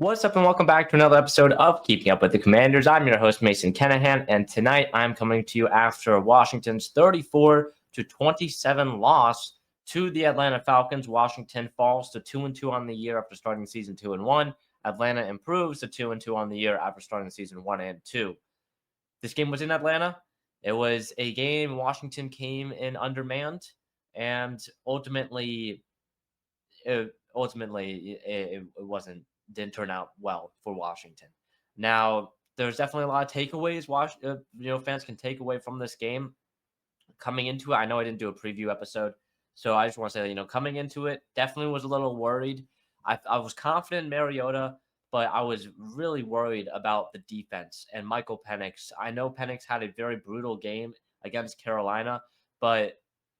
What's up, and welcome back to another episode of Keeping Up with the Commanders. I'm your host, Mason Kinnahan, and tonight I'm coming to you after Washington's 34-27 loss to the Atlanta Falcons. Washington falls to 2-2 on the year after starting the season 2-1. Atlanta improves to 2-2 on the year after starting the season 1-2. This game was in Atlanta. It was a game Washington came in undermanned, and ultimately it didn't turn out well for Washington. Now, there's definitely a lot of takeaways fans can take away from this game. Coming into it, I know I didn't do a preview episode, so I just want to say that, coming into it, definitely was a little worried. I was confident in Mariota, but I was really worried about the defense and Michael Penix. I know Penix had a very brutal game against Carolina, but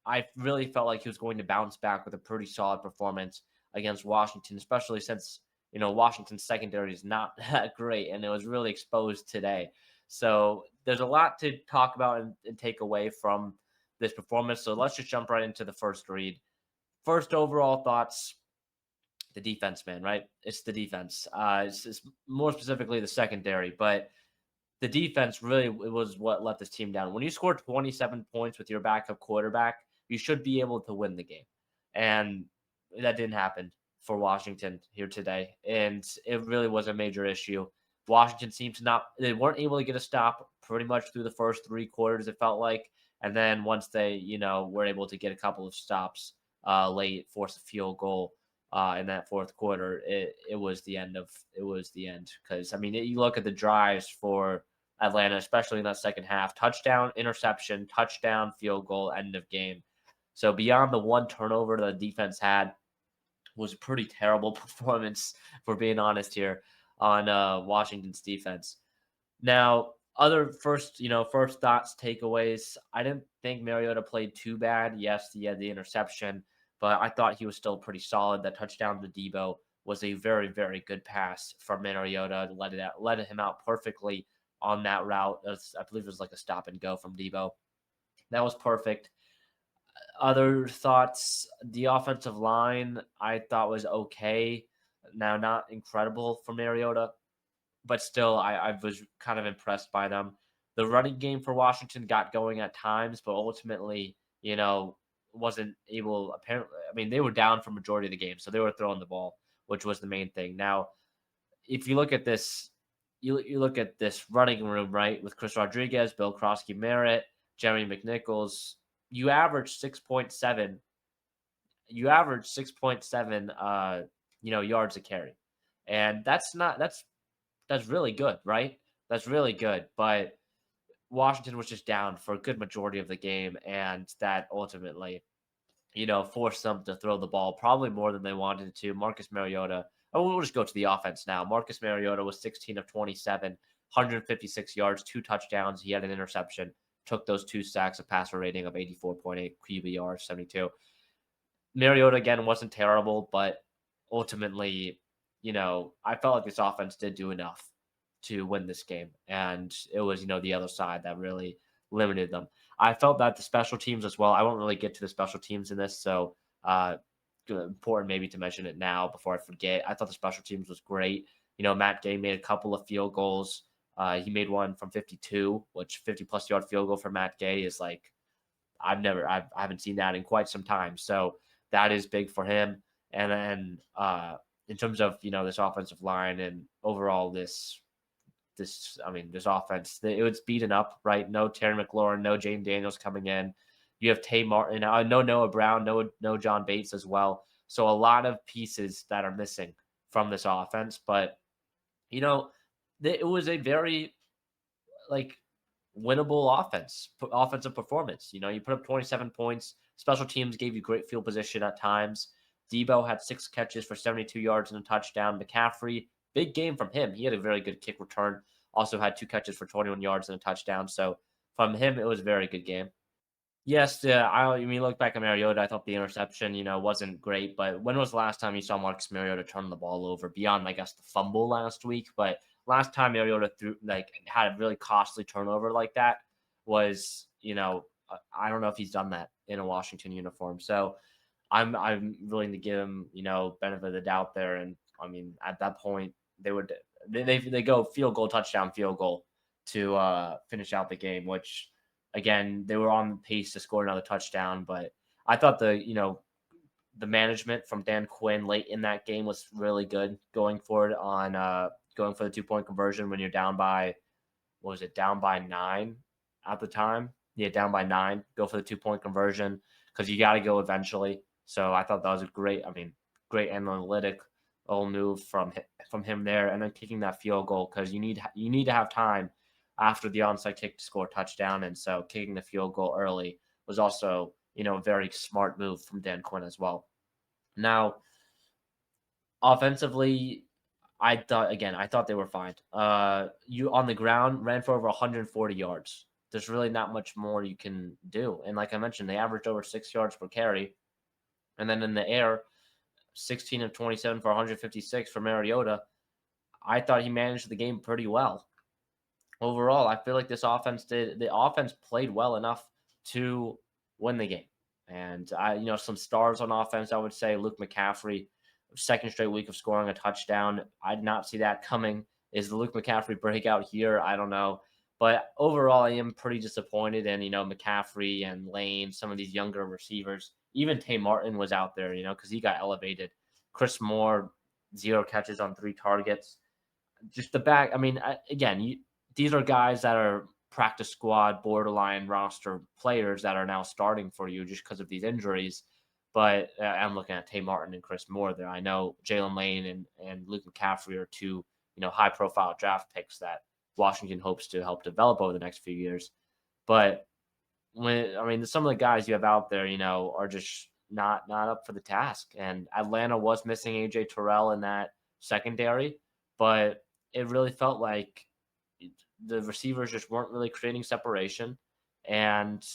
I really felt like he was going to bounce back with a pretty solid performance against Washington, especially since Washington's secondary is not that great, and it was really exposed today. So there's a lot to talk about and take away from this performance. So let's just jump right into the first read. First overall thoughts, the defense, man, right? It's the defense. It's more specifically the secondary, but the defense really was what let this team down. When you score 27 points with your backup quarterback, you should be able to win the game. And that didn't happen for Washington here today. And it really was a major issue. Washington seems they weren't able to get a stop pretty much through the first three quarters, it felt like. And then once they, were able to get a couple of stops late, force a field goal in that fourth quarter, it was the end. Because, you look at the drives for Atlanta, especially in that second half: touchdown, interception, touchdown, field goal, end of game. So beyond the one turnover the defense had, was a pretty terrible performance, for being honest here, on Washington's defense. Now, other first thoughts, takeaways. I didn't think Mariota played too bad. Yes, he had the interception, but I thought he was still pretty solid. That touchdown to Debo was a very, very good pass from Mariota. Led him out perfectly on that route. I believe it was like a stop and go from Debo. That was perfect. Other thoughts, the offensive line I thought was okay. Now, not incredible for Mariota, but still, I was kind of impressed by them. The running game for Washington got going at times, but ultimately, wasn't able. Apparently, they were down for majority of the game, so they were throwing the ball, which was the main thing. Now, if you look at this, you look at this running room, right, with Chris Rodriguez, Bill Krosky-Merritt, Jeremy McNichols, you average 6.7. You average 6.7, yards a carry, and that's really good, right? That's really good. But Washington was just down for a good majority of the game, and that ultimately, forced them to throw the ball probably more than they wanted to. Marcus Mariota. Oh, we'll just go to the offense now. Marcus Mariota was 16 of 27, 156 yards, 2 touchdowns. He had an interception. Took those 2 sacks, a passer rating of 84.8, QBR 72. Mariota, again, wasn't terrible, but ultimately, I felt like this offense did do enough to win this game. And it was, the other side that really limited them. I felt that the special teams as well. I won't really get to the special teams in this, so important maybe to mention it now before I forget. I thought the special teams was great. Matt Gay made a couple of field goals. He made one from 52, which 50-plus yard field goal for Matt Gay is like, I haven't seen that in quite some time. So that is big for him. And then in terms of, this offensive line and overall this offense, it was beaten up, right? No Terry McLaurin, no Jayden Daniels coming in. You have Tay Martin, no Noah Brown, no John Bates as well. So a lot of pieces that are missing from this offense. But, it was a very, winnable offensive performance. You put up 27 points. Special teams gave you great field position at times. Debo had 6 catches for 72 yards and a touchdown. McCaffrey, big game from him. He had a very good kick return. Also had 2 catches for 21 yards and a touchdown. So from him, it was a very good game. Yes, look back at Mariota, I thought the interception, wasn't great. But when was the last time you saw Marcus Mariota turn the ball over? Beyond, I guess, the fumble last week. But last time Mariota had a really costly turnover like that was, I don't know if he's done that in a Washington uniform. So I'm willing to give him, benefit of the doubt there. And at that point, they go field goal, touchdown, field goal to finish out the game, which again, they were on pace to score another touchdown, but I thought the management from Dan Quinn late in that game was really good going for it on going for the 2-point conversion when you're down by what was it, down by 9 at the time? Yeah, down by 9. Go for the 2-point conversion because you got to go eventually. So I thought that was a great analytical move from him there, and then kicking that field goal because you need to have time after the onside kick to score a touchdown, and so kicking the field goal early was also a very smart move from Dan Quinn as well. Now, offensively, I thought they were fine. You on the ground ran for over 140 yards. There's really not much more you can do. And like I mentioned, they averaged over 6 yards per carry. And then in the air, 16 of 27 for 156 for Mariota. I thought he managed the game pretty well. Overall, I feel like the offense played well enough to win the game. And some stars on offense, I would say Luke McCaffrey, second straight week of scoring a touchdown. I did not see that coming. Is the Luke McCaffrey breakout here? I don't know. But overall, I am pretty disappointed in, McCaffrey and Lane, some of these younger receivers. Even Tay Martin was out there, because he got elevated. Chris Moore, 0 catches on 3 targets. Just the back. I mean, these are guys that are practice squad, borderline roster players that are now starting for you just because of these injuries. But I'm looking at Tay Martin and Chris Moore there. I know Jalen Lane and Luke McCaffrey are 2, high-profile draft picks that Washington hopes to help develop over the next few years. But some of the guys you have out there, are just not up for the task. And Atlanta was missing AJ Terrell in that secondary, but it really felt like the receivers just weren't really creating separation, and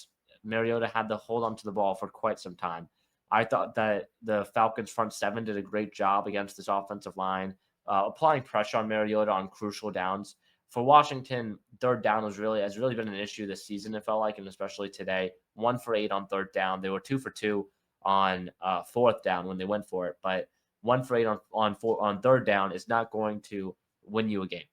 Mariota had to hold onto the ball for quite some time. I thought that the Falcons front 7 did a great job against this offensive line, applying pressure on Mariota on crucial downs. For Washington, third down has really been an issue this season, it felt like, and especially today. 1 for 8 on third down. They were 2 for 2 on fourth down when they went for it, but 1 for 8 on third down is not going to win you a game.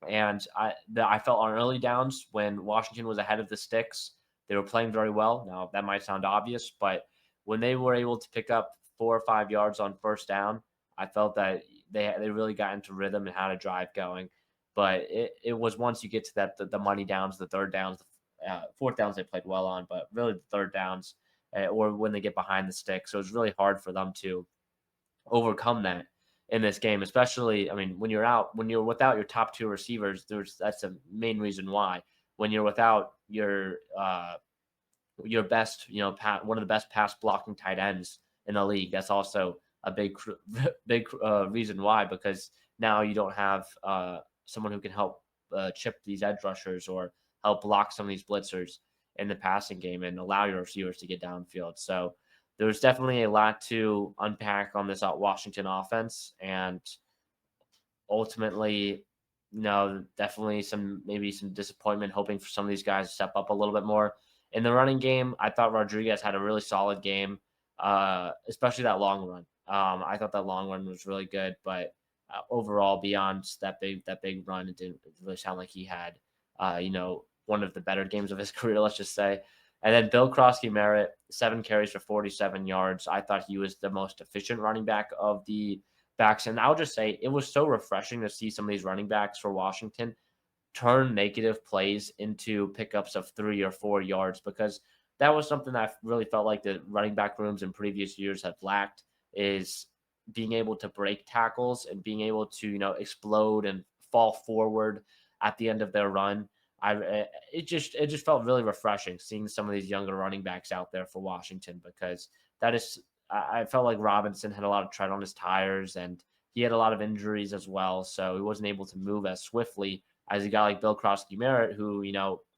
And I felt on early downs when Washington was ahead of the sticks, they were playing very well. Now, that might sound obvious, but when they were able to pick up 4 or 5 yards on first down, I felt that they really got into rhythm and had a drive going. But it was once you get to the money downs, the third downs, fourth downs they played well on, but really the third downs or when they get behind the stick. So it's really hard for them to overcome that in this game, especially, when you're without your top 2 receivers, that's the main reason why. When you're without your best, one of the best pass blocking tight ends in the league, that's also a big reason why, because now you don't have someone who can help chip these edge rushers or help block some of these blitzers in the passing game and allow your receivers to get downfield. So there's definitely a lot to unpack on this Washington offense, and ultimately, definitely maybe some disappointment, hoping for some of these guys to step up a little bit more. In the running game, I thought Rodriguez had a really solid game, especially that long run. I thought that long run was really good, but overall, beyond that big run, it didn't really sound like he had, one of the better games of his career, let's just say. And then Bill Krosky-Merritt, 7 carries for 47 yards. I thought he was the most efficient running back of the backs. And I'll just say it was so refreshing to see some of these running backs for Washington turn negative plays into pickups of 3 or 4 yards, because that was something that I really felt like the running back rooms in previous years have lacked, is being able to break tackles and being able to, explode and fall forward at the end of their run. It just felt really refreshing seeing some of these younger running backs out there for Washington, because I felt like Robinson had a lot of tread on his tires and he had a lot of injuries as well, so he wasn't able to move as swiftly as a guy like Bill Krosky-Merritt, who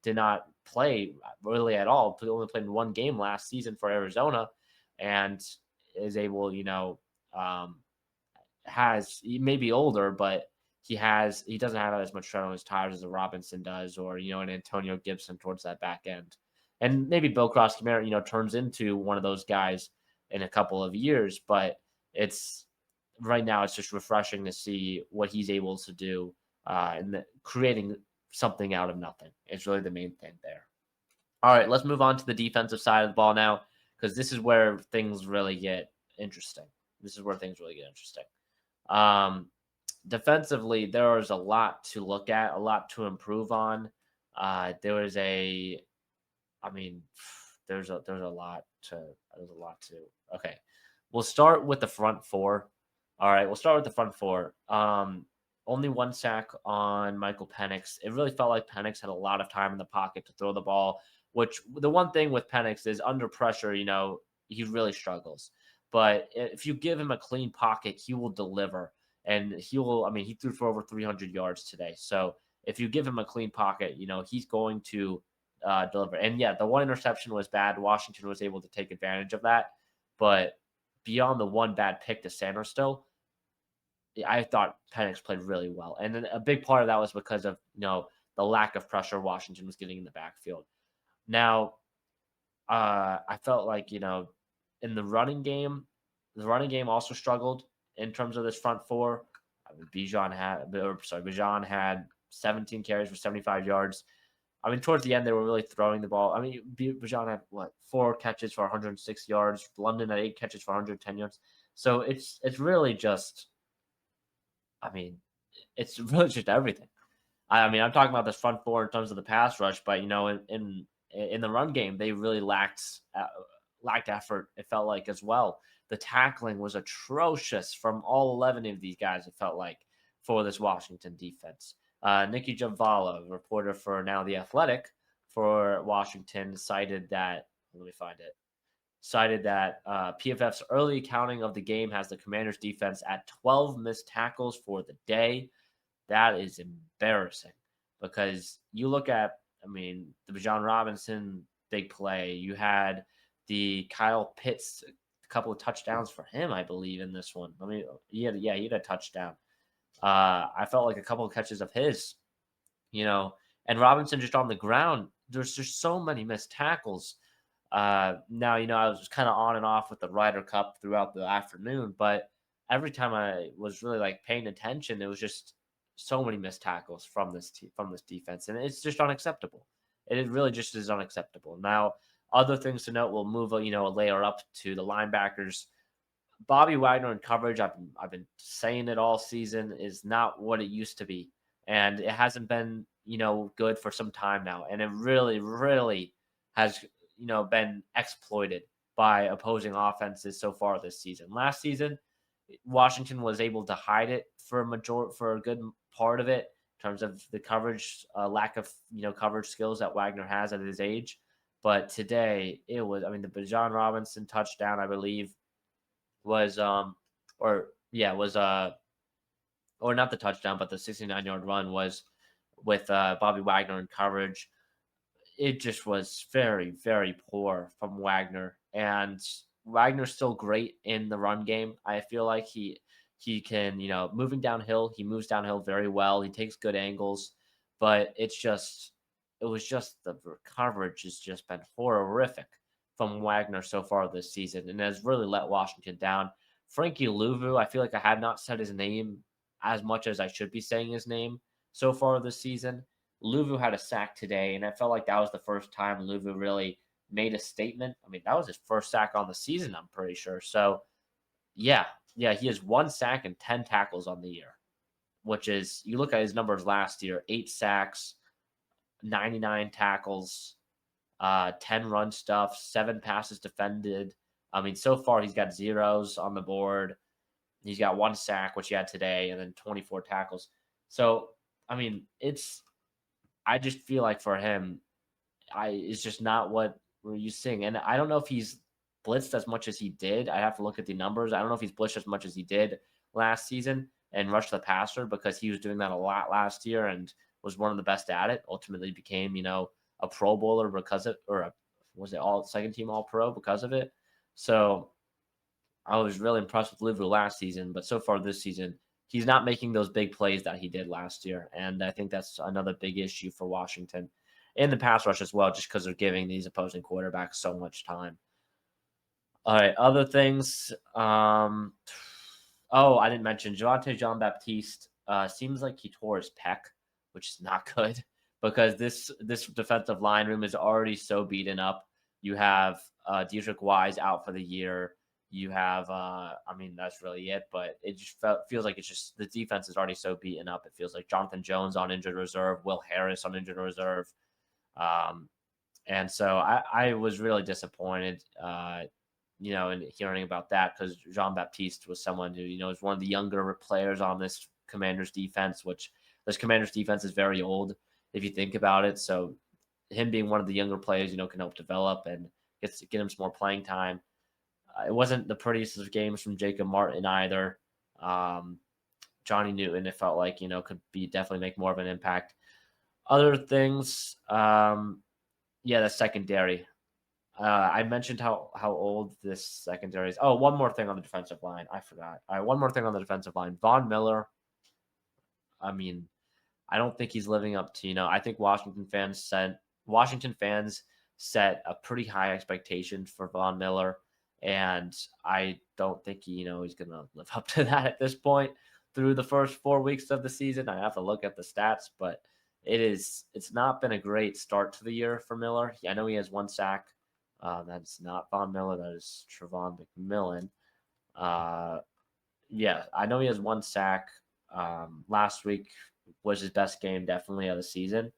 did not play really at all. He only played in 1 game last season for Arizona, and is able, he may be older, but he doesn't have as much tread on his tires as a Robinson does, or an Antonio Gibson towards that back end. And maybe Bill Krosky-Merritt, turns into one of those guys in a couple of years, but it's right now it's just refreshing to see what he's able to do and creating something out of nothing. It's really the main thing there. All right, let's move on to the defensive side of the ball now, because this is where things really get interesting. This is where things really get interesting. Um, Defensively, there is a lot to look at, a lot to improve on. There is a, I mean, there's a lot to. Okay, we'll start with the front four. All right, we'll start with the front four. Only one sack on Michael Penix. It really felt like Penix had a lot of time in the pocket to throw the ball. Which the one thing with Penix is under pressure, he really struggles. But if you give him a clean pocket, he will deliver, and he will. I mean, he threw for over 300 yards today. So if you give him a clean pocket, he's going to deliver. And yeah, the one interception was bad. Washington was able to take advantage of that. But beyond the one bad pick to Sanders still, I thought Penix played really well. And then a big part of that was because of, the lack of pressure Washington was getting in the backfield. Now, I felt like, in the running game also struggled in terms of this front four. I mean, Bijan had 17 carries for 75 yards. I mean, towards the end, they were really throwing the ball. I mean, Bijan had 4 catches for 106 yards. London had 8 catches for 110 yards. So it's really just, I mean, it's really just everything. I mean, I'm talking about this front four in terms of the pass rush, but in the run game, they really lacked effort. It felt like as well. The tackling was atrocious from all 11 of these guys. It felt like for this Washington defense. Nikki Javala, reporter for now The Athletic for Washington, cited that. Let me find it. Cited that PFF's early accounting of the game has the Commanders' defense at 12 missed tackles for the day. That is embarrassing because you look at, I mean, the Bijan Robinson big play. You had the Kyle Pitts, a couple of touchdowns for him, I believe, in this one. I mean, he had a touchdown. I felt like a couple of catches of his, and Robinson just on the ground. There's just so many missed tackles. Now, I was kind of on and off with the Ryder Cup throughout the afternoon, but every time I was really like paying attention, it was just so many missed tackles from this defense, and it's just unacceptable. It really just is unacceptable. Now, other things to note, we'll move a layer up to the linebackers. Bobby Wagner in coverage, I've been saying it all season, is not what it used to be, and it hasn't been good for some time now, and it really, really has been exploited by opposing offenses so far this season. Last season, Washington was able to hide it for a good part of it in terms of the coverage, lack of coverage skills that Wagner has at his age. But today it was, I mean, the Bijan Robinson touchdown, I believe, was or not the touchdown, but the 69-yard run was with Bobby Wagner in coverage. It just was very, very poor from Wagner. And Wagner's still great in the run game. I feel like he can, moving downhill, he moves downhill very well. He takes good angles, but it was just the coverage has just been horrific from Wagner so far this season and has really let Washington down. Frankie Louvu, I feel like I have not said his name as much as I should be saying his name so far this season. Louvu had a sack today, and I felt like that was the first time Louvu really made a statement. I mean, that was his first sack on the season, I'm pretty sure. So, yeah, he has 1 sack and 10 tackles on the year, which is, you look at his numbers last year, 8 sacks, 99 tackles, 10 run stuff, 7 passes defended. I mean, so far he's got zeros on the board. He's got 1 sack, which he had today, and then 24 tackles. So, I mean, I just feel like for him, it's just not what we're used to seeing. And I don't know if he's blitzed as much as he did. I have to look at the numbers. I don't know if he's blitzed as much as he did last season and rushed the passer because he was doing that a lot last year and was one of the best at it. Ultimately became, a Pro Bowler because of, was it all second team All Pro because of it? So I was really impressed with Louvu last season, but so far this season, he's not making those big plays that he did last year. And I think that's another big issue for Washington in the pass rush as well, just because they're giving these opposing quarterbacks so much time. All right, other things. Oh, I didn't mention Javonte Jean-Baptiste. Seems like he tore his pec, which is not good because this defensive line room is already so beaten up. You have Dietrich Wise out for the year. You have, I mean, that's really it. But it just feels like it's just the defense is already so beaten up. It feels like Jonathan Jones on injured reserve, Will Harris on injured reserve. Um, and so I was really disappointed, in hearing about that because Jean Baptiste was someone who, is one of the younger players on this Commanders defense, which this Commanders defense is very old if you think about it. So him being one of the younger players, can help develop and get him some more playing time. It wasn't the prettiest of games from Jacob Martin either. Um, Johnny Newton, it felt like, could be definitely make more of an impact. Other things, yeah, the secondary. I mentioned how old this secondary is. Oh, one more thing on the defensive line. I forgot. All right, one more thing on the defensive line. Von Miller. I mean, I don't think he's living up to, I think Washington fans set a pretty high expectation for Von Miller. And I don't think he's gonna live up to that at this point through the first 4 weeks of the season. I have to look at the stats, but it's not been a great start to the year for Miller. I know he has one sack. That's not Von Miller, that is Trevon McMillan. Yeah, I know he has one sack. Last week was his best game, definitely, of the season.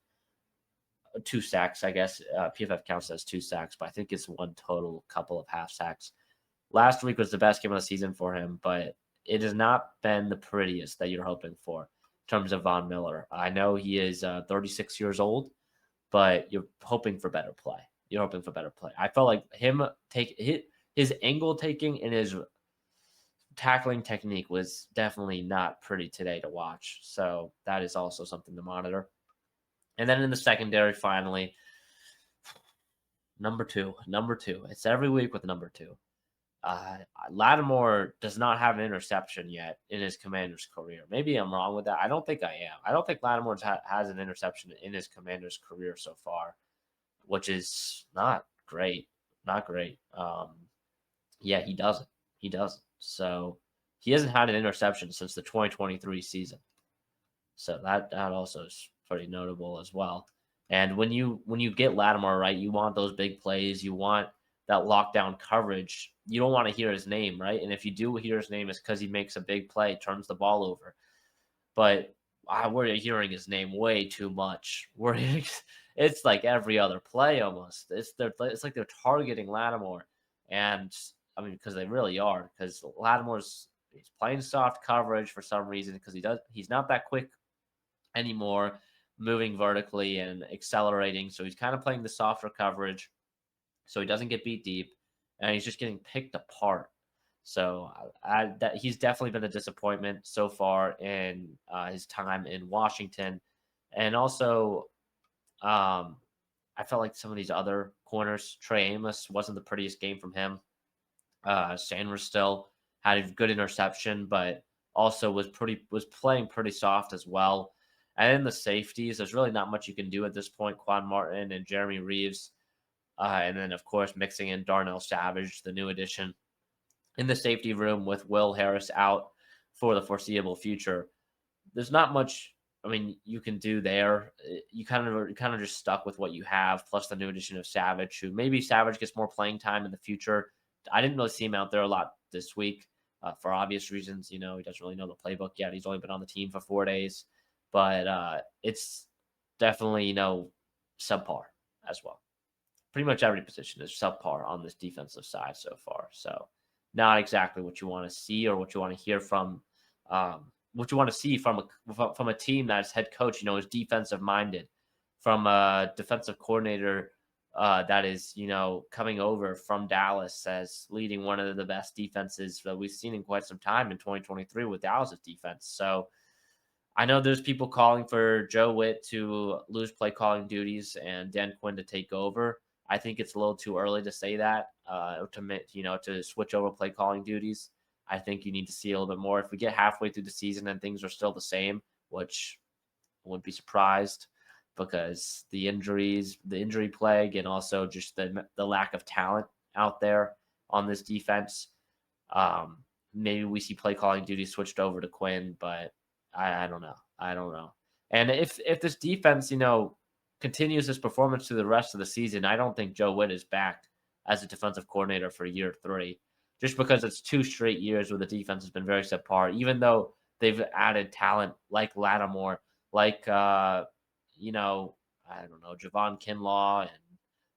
2 sacks, I guess. PFF counts as 2 sacks, but I think it's one total couple of half sacks. Last week was the best game of the season for him, but it has not been the prettiest that you're hoping for in terms of Von Miller. I know he is 36 years old, but you're hoping for better play. You're hoping for better play. I felt like his angle taking and his tackling technique was definitely not pretty today to watch. So that is also something to monitor. And then in the secondary, finally, number two. It's every week with number two. Lattimore does not have an interception yet in his Commander's career. Maybe I'm wrong with that. I don't think I am. I don't think Lattimore has an interception in his Commander's career so far, which is not great. Not great. Yeah, he doesn't. He doesn't. So he hasn't had an interception since the 2023 season. So that also is pretty notable as well. And when you get Lattimore right, you want those big plays. You want that lockdown coverage. You don't want to hear his name, right? And if you do hear his name, it's because he makes a big play, turns the ball over. But we're hearing his name way too much. It's like every other play almost. It's like they're targeting Lattimore, and I mean because they really are. Because he's playing soft coverage for some reason because he's not that quick anymore, moving vertically and accelerating. So he's kind of playing the softer coverage, so he doesn't get beat deep, and he's just getting picked apart. So that he's definitely been a disappointment so far in his time in Washington, and also I felt like some of these other corners, Trey Amos wasn't the prettiest game from him. Sanders still had a good interception, but also was playing pretty soft as well. And in the safeties, there's really not much you can do at this point. Quan Martin and Jeremy Reeves, and then of course mixing in Darnell Savage, the new addition in the safety room with Will Harris out for the foreseeable future. There's not much. I mean, you can do there. You kind of just stuck with what you have, plus the new addition of Savage, who maybe Savage gets more playing time in the future. I didn't really see him out there a lot this week for obvious reasons. He doesn't really know the playbook yet. He's only been on the team for 4 days, but it's definitely subpar as well. Pretty much every position is subpar on this defensive side so far. So not exactly what you want to see or what you want to hear from what you want to see from a team that's head coach, is defensive minded, from a defensive coordinator that is, coming over from Dallas as leading one of the best defenses that we've seen in quite some time in 2023 with Dallas's defense. So I know there's people calling for Joe Witt to lose play calling duties and Dan Quinn to take over. I think it's a little too early to say that, to switch over play calling duties. I think you need to see a little bit more. If we get halfway through the season and things are still the same, which I wouldn't be surprised because the injury plague, and also just the lack of talent out there on this defense. maybe we see play calling duty switched over to Quinn, but I don't know. I don't know. And if this defense, continues this performance through the rest of the season, I don't think Joe Witt is back as a defensive coordinator for year 3, just because it's 2 straight years where the defense has been very subpar, even though they've added talent like Lattimore, like I don't know, Javon Kinlaw,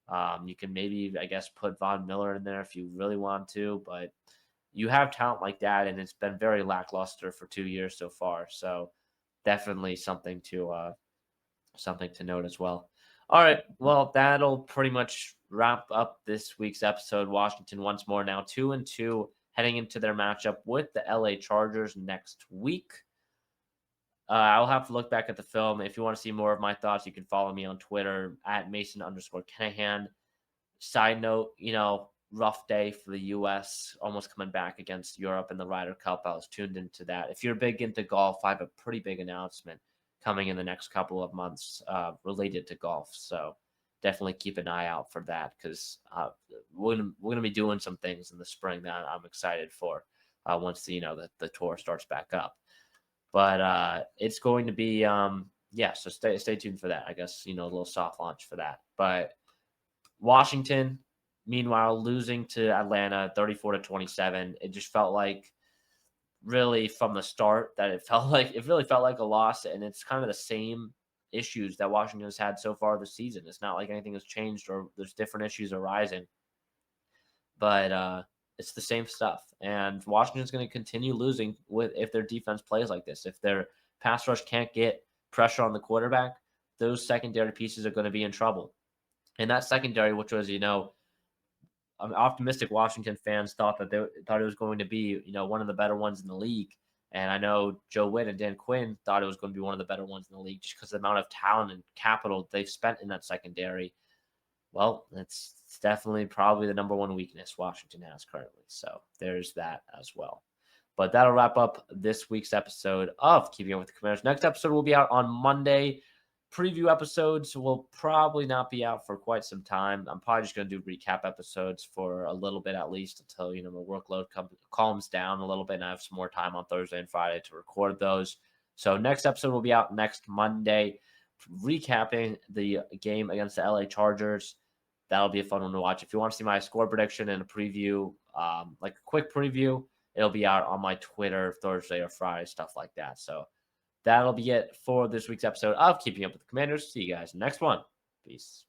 and you can maybe, I guess, put Von Miller in there if you really want to, but you have talent like that, and it's been very lackluster for 2 years so far. So definitely something to note as well. All right, well, that'll pretty much wrap up this week's episode. Washington once more now 2-2, heading into their matchup with the LA Chargers next week. I'll have to look back at the film. If you want to see more of my thoughts, you can follow me on Twitter at Mason_Kinnahan. Side note, rough day for the U.S. almost coming back against Europe in the Ryder Cup. I was tuned into that. If you're big into golf, I have a pretty big announcement coming in the next couple of months related to golf. So definitely keep an eye out for that, because we're gonna be doing some things in the spring that I'm excited for once the tour starts back up. But it's going to be so stay tuned for that. I guess a little soft launch for that. But Washington, meanwhile, losing to Atlanta 34-27. It just felt like, really from the start, that it really felt like a loss, and it's kind of the same issues that Washington has had so far this season. It's not like anything has changed or there's different issues arising, but it's the same stuff. And Washington's going to continue losing if their defense plays like this. If their pass rush can't get pressure on the quarterback, those secondary pieces are going to be in trouble. And that secondary, which was, optimistic Washington fans thought it was going to be, one of the better ones in the league. And I know Joe Witt and Dan Quinn thought it was going to be one of the better ones in the league just because of the amount of talent and capital they've spent in that secondary. Well, it's definitely probably the number one weakness Washington has currently. So there's that as well. But that'll wrap up this week's episode of Keeping Up with the Commanders. Next episode will be out on Monday. Preview episodes will probably not be out for quite some time. I'm probably just going to do recap episodes for a little bit at least until, my workload calms down a little bit and I have some more time on Thursday and Friday to record those. So next episode will be out next Monday, recapping the game against the LA Chargers. That'll be a fun one to watch. If you want to see my score prediction and a preview, like a quick preview, it'll be out on my Twitter Thursday or Friday, stuff like that. So that'll be it for this week's episode of Keeping Up with the Commanders. See you guys next one. Peace.